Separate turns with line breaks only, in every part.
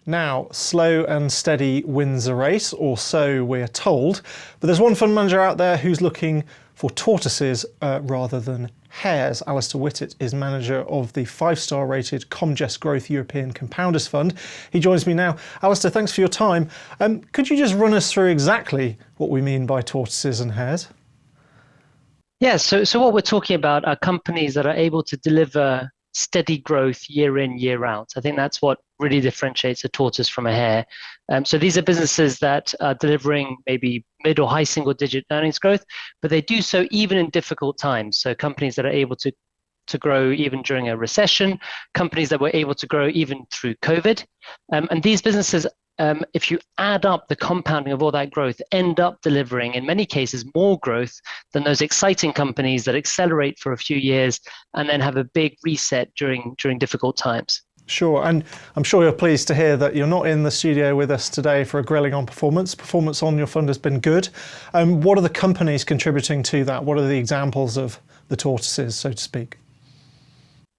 Now, slow and steady wins the race, or so we're told. But there's one fund manager out there who's looking for tortoises rather than hares. Alistair Wittet is manager of the 5-star rated Comgest Growth European Compounders Fund. He joins me now. Alistair, thanks for your time. Could you just run us through exactly what we mean by tortoises and hares?
Yeah, so what we're talking about are companies that are able to deliver steady growth year in, year out. I think that's what really differentiates a tortoise from a hare. So these are businesses that are delivering maybe mid or high single digit earnings growth, but they do so even in difficult times. So companies that are able to grow even during a recession, companies that were able to grow even through COVID. And these businesses, if you add up the compounding of all that growth, end up delivering, in many cases, more growth than those exciting companies that accelerate for a few years and then have a big reset during difficult times.
Sure, and I'm sure you're pleased to hear that you're not in the studio with us today for a grilling on performance. Performance on your fund has been good. What are the companies contributing to that? What are the examples of the tortoises, so to speak?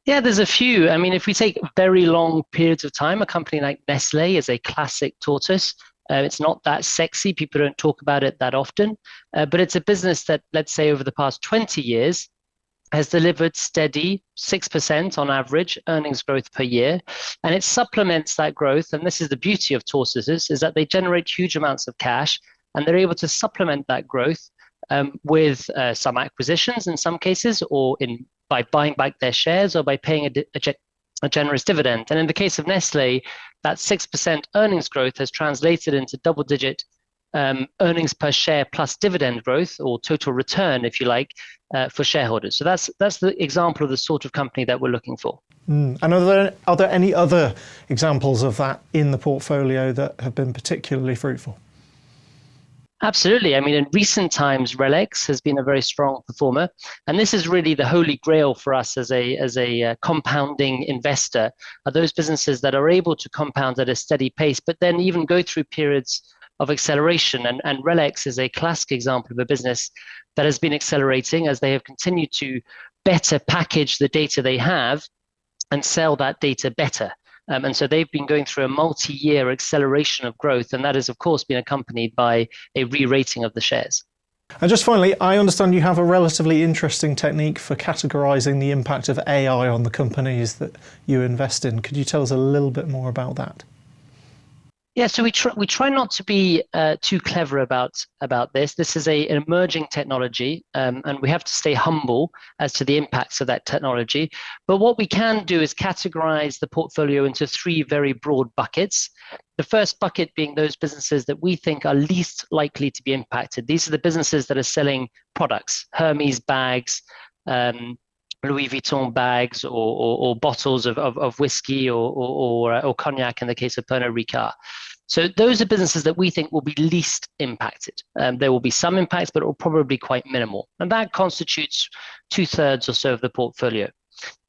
Yeah, there's a few. I mean, if we take very long periods of time, a company like Nestle is a classic tortoise. It's not that sexy. People don't talk about it that often, but it's a business that, let's say, over the past 20 years, has delivered steady 6% on average earnings growth per year. And it supplements that growth. And this is the beauty of tortoises, is that they generate huge amounts of cash and they're able to supplement that growth with some acquisitions in some cases, or by buying back their shares, or by paying a generous dividend. And in the case of Nestle, that 6% earnings growth has translated into double-digit earnings per share plus dividend growth, or total return, if you like, for shareholders. So that's the example of the sort of company that we're looking for.
And are there any other examples of that in the portfolio that have been particularly fruitful?
Absolutely. I mean, in recent times, RELX has been a very strong performer, and this is really the holy grail for us as a compounding investor. Are those businesses that are able to compound at a steady pace, but then even go through periods of acceleration. And RELX is a classic example of a business that has been accelerating as they have continued to better package the data they have and sell that data better. And so they've been going through a multi-year acceleration of growth, and that has, of course, been accompanied by a re-rating of the shares.
And just finally, I understand you have a relatively interesting technique for categorizing the impact of AI on the companies that you invest in. Could you tell us a little bit more about that?
Yeah, so we try not to be too clever about this. This is an emerging technology, and we have to stay humble as to the impacts of that technology. But what we can do is categorize the portfolio into 3 very broad buckets. The first bucket being those businesses that we think are least likely to be impacted. These are the businesses that are selling products, Hermes bags, Louis Vuitton bags, or bottles of whiskey or cognac in the case of Pernod Ricard. So those are businesses that we think will be least impacted. There will be some impacts, but it will probably be quite minimal. And that constitutes 2/3 or so of the portfolio.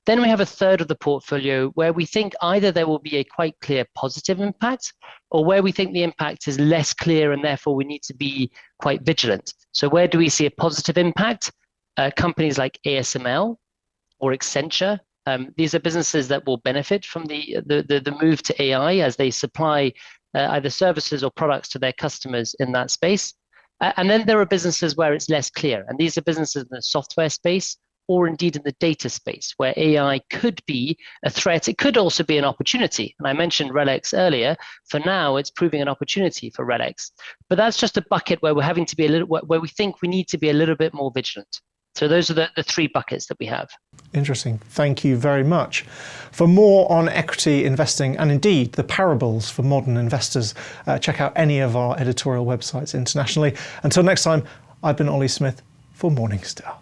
Then we have 1/3 of the portfolio where we think either there will be a quite clear positive impact, or where we think the impact is less clear and therefore we need to be quite vigilant. So where do we see a positive impact? Companies like ASML or Accenture. These are businesses that will benefit from the move to AI as they supply either services or products to their customers in that space. And then there are businesses where it's less clear. And these are businesses in the software space, or indeed in the data space, where AI could be a threat. It could also be an opportunity. And I mentioned RELX earlier. For now, it's proving an opportunity for RELX. But that's just a bucket where we're having to be where we think we need to be a little bit more vigilant. So those are the 3 buckets that we have.
Interesting. Thank you very much. For more on equity investing and indeed the parables for modern investors, check out any of our editorial websites internationally. Until next time, I've been Ollie Smith for Morningstar.